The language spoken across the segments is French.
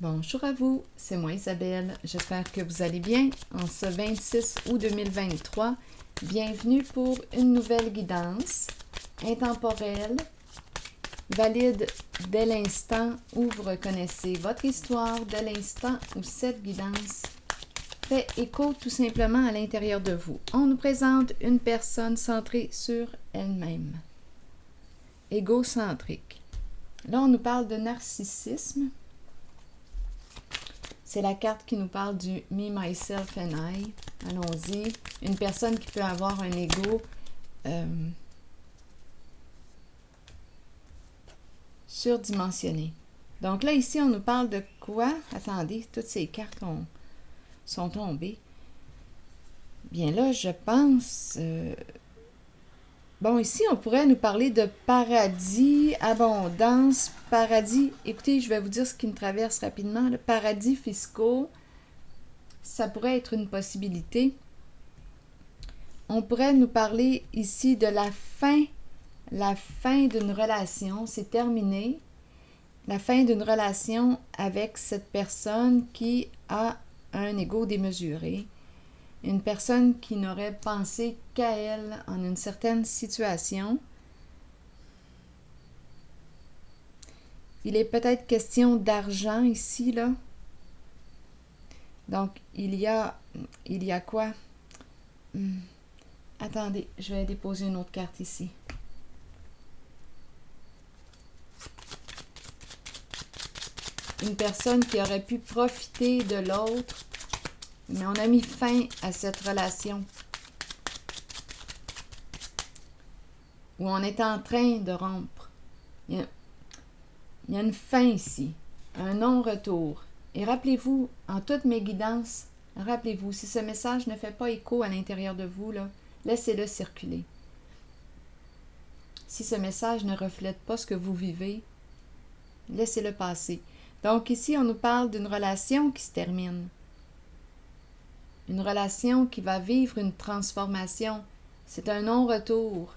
Bonjour à vous, c'est moi Isabelle. J'espère que vous allez bien en ce 26 août 2023. Bienvenue pour une nouvelle guidance intemporelle, valide dès l'instant où vous reconnaissez votre histoire, dès l'instant où cette guidance fait écho tout simplement à l'intérieur de vous. On nous présente une personne centrée sur elle-même, égocentrique. Là, on nous parle de narcissisme. C'est la carte qui nous parle du Me, Myself and I. Allons-y. Une personne qui peut avoir un ego surdimensionné. Donc là, ici, on nous parle de quoi? Attendez, toutes ces cartes sont tombées. Bien là, je pense... Bon, ici, on pourrait nous parler de paradis, abondance, paradis. Écoutez, je vais vous dire ce qui me traverse rapidement. Le paradis fiscaux, ça pourrait être une possibilité. On pourrait nous parler ici de la fin d'une relation. C'est terminé. La fin d'une relation avec cette personne qui a un ego démesuré. Une personne qui n'aurait pensé qu'à elle en une certaine situation. Il est peut-être question d'argent ici, là. Donc, il y a quoi? Attendez, je vais déposer une autre carte ici. Une personne qui aurait pu profiter de l'autre, mais on a mis fin à cette relation. Ou on est en train de rompre. Il y a une fin ici, un non-retour. Et rappelez-vous, en toutes mes guidances, rappelez-vous, si ce message ne fait pas écho à l'intérieur de vous, là, laissez-le circuler. Si ce message ne reflète pas ce que vous vivez, laissez-le passer. Donc ici, on nous parle d'une relation qui se termine. Une relation qui va vivre une transformation. C'est un non-retour.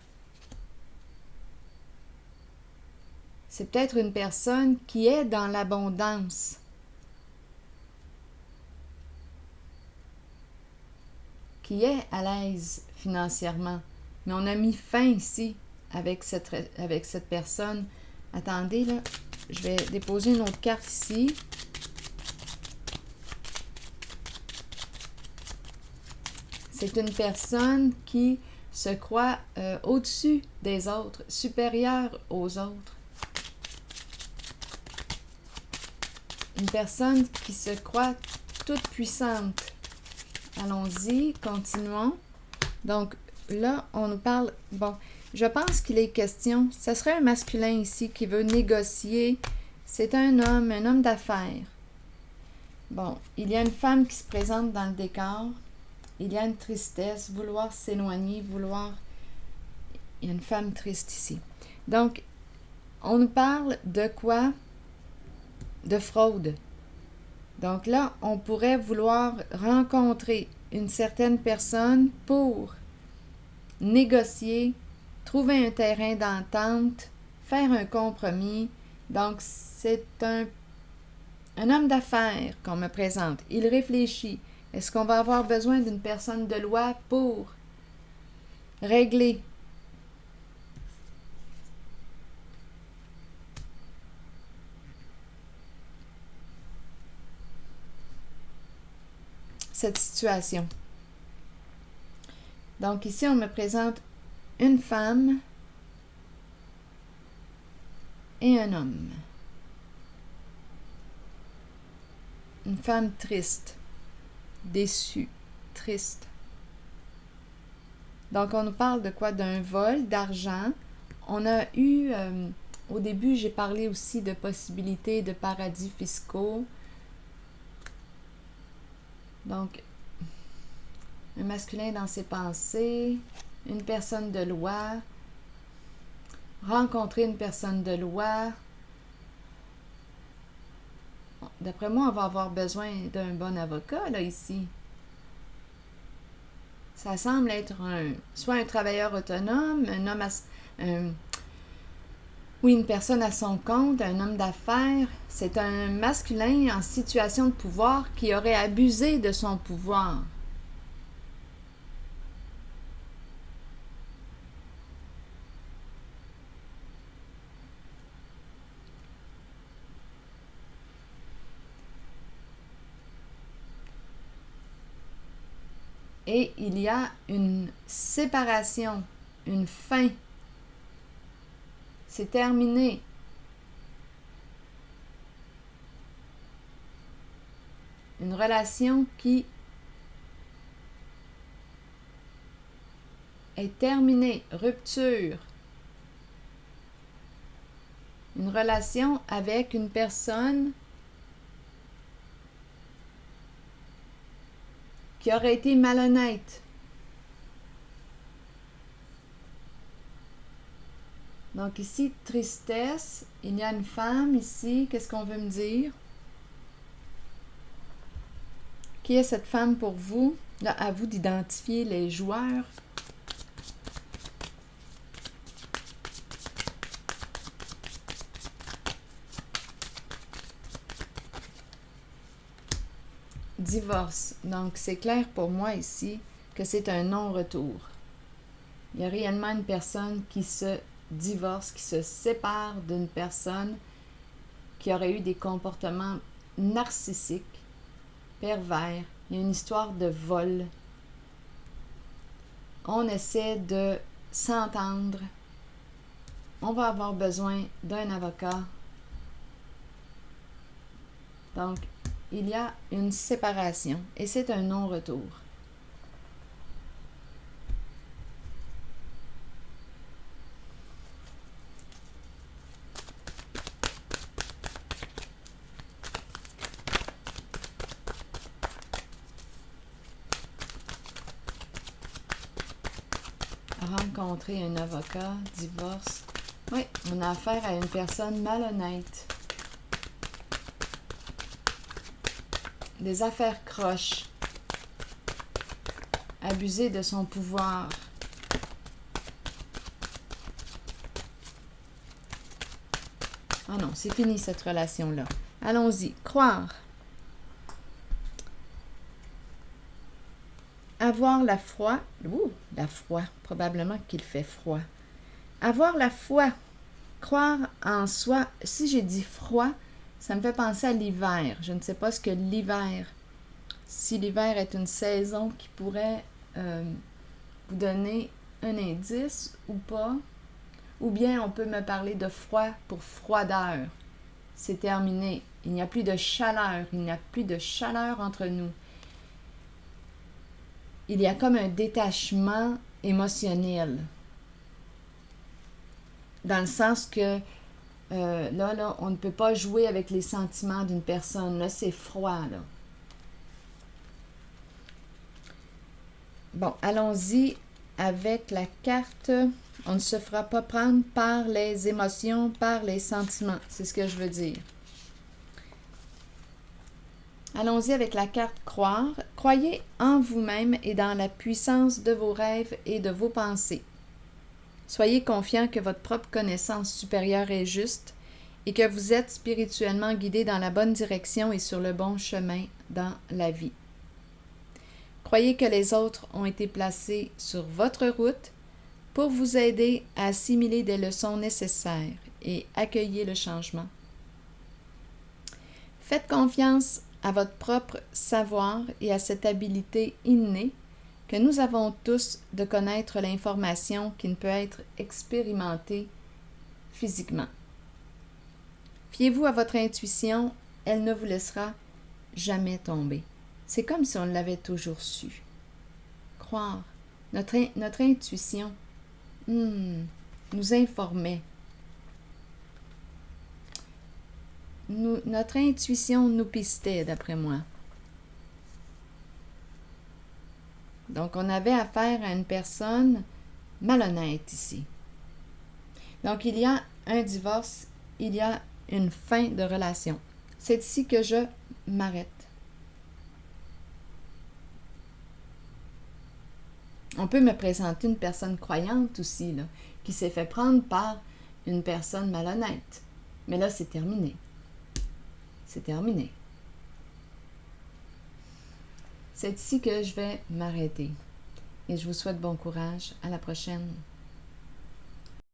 C'est peut-être une personne qui est dans l'abondance. Qui est à l'aise financièrement. Mais on a mis fin ici avec cette personne. Attendez, là, je vais déposer une autre carte ici. C'est une personne qui se croit au-dessus des autres, supérieure aux autres. Une personne qui se croit toute puissante. Allons-y, continuons. Donc là, on nous parle... Bon, je pense qu'il est question... Ce serait un masculin ici qui veut négocier. C'est un homme d'affaires. Bon, il y a une femme qui se présente dans le décor. Il y a une tristesse, vouloir s'éloigner, vouloir... Il y a une femme triste ici. Donc, on nous parle de quoi? De fraude. Donc là, on pourrait vouloir rencontrer une certaine personne pour négocier, trouver un terrain d'entente, faire un compromis. Donc, c'est un homme d'affaires qu'on me présente. Il réfléchit. Est-ce qu'on va avoir besoin d'une personne de loi pour régler cette situation? Donc ici, on me présente une femme et un homme. Une femme triste, déçue, triste. Donc, on nous parle de quoi? D'un vol, d'argent. On a eu, au début, j'ai parlé aussi de possibilités de paradis fiscaux. Donc, un masculin dans ses pensées, une personne de loi, rencontrer une personne de loi. D'après moi, on va avoir besoin d'un bon avocat, là, ici. Ça semble être soit un travailleur autonome, un homme ou une personne à son compte, un homme d'affaires. C'est un masculin en situation de pouvoir qui aurait abusé de son pouvoir. Et il y a une séparation, une fin. C'est terminé. Une relation qui est terminée, rupture. Une relation avec une personne qui aurait été malhonnête. Donc ici, tristesse. Il y a une femme ici. Qu'est-ce qu'on veut me dire? Qui est cette femme pour vous? Là, à vous d'identifier les joueurs. Divorce. Donc, c'est clair pour moi ici que c'est un non-retour. Il y a réellement une personne qui se divorce, qui se sépare d'une personne qui aurait eu des comportements narcissiques, pervers. Il y a une histoire de vol. On essaie de s'entendre. On va avoir besoin d'un avocat. Donc, il y a une séparation et c'est un non-retour. Rencontrer un avocat, divorce. Oui, on a affaire à une personne malhonnête. Des affaires croches. Abuser de son pouvoir. Ah non, c'est fini cette relation-là. Allons-y. Croire. Avoir la foi. La foi. Probablement qu'il fait froid. Avoir la foi. Croire en soi. Si j'ai dit froid, ça me fait penser à l'hiver. Je ne sais pas ce que l'hiver. Si l'hiver est une saison qui pourrait vous donner un indice ou pas. Ou bien on peut me parler de froid pour froideur. C'est terminé. Il n'y a plus de chaleur. Il n'y a plus de chaleur entre nous. Il y a comme un détachement émotionnel. Dans le sens que là, on ne peut pas jouer avec les sentiments d'une personne. Là, c'est froid, là. Bon, allons-y avec la carte. On ne se fera pas prendre par les émotions, par les sentiments. C'est ce que je veux dire. Allons-y avec la carte croire. Croyez en vous-même et dans la puissance de vos rêves et de vos pensées. Soyez confiant que votre propre connaissance supérieure est juste et que vous êtes spirituellement guidé dans la bonne direction et sur le bon chemin dans la vie. Croyez que les autres ont été placés sur votre route pour vous aider à assimiler des leçons nécessaires et accueillir le changement. Faites confiance à votre propre savoir et à cette habileté innée que nous avons tous de connaître l'information qui ne peut être expérimentée physiquement. Fiez-vous à votre intuition, elle ne vous laissera jamais tomber. C'est comme si on l'avait toujours su. Croire, notre intuition nous informait. Notre intuition nous pistait, d'après moi. Donc, on avait affaire à une personne malhonnête ici. Donc, il y a un divorce, il y a une fin de relation. C'est ici que je m'arrête. On peut me présenter une personne croyante aussi, là, qui s'est fait prendre par une personne malhonnête. Mais là, c'est terminé. C'est terminé. C'est ici que je vais m'arrêter. Et je vous souhaite bon courage. À la prochaine.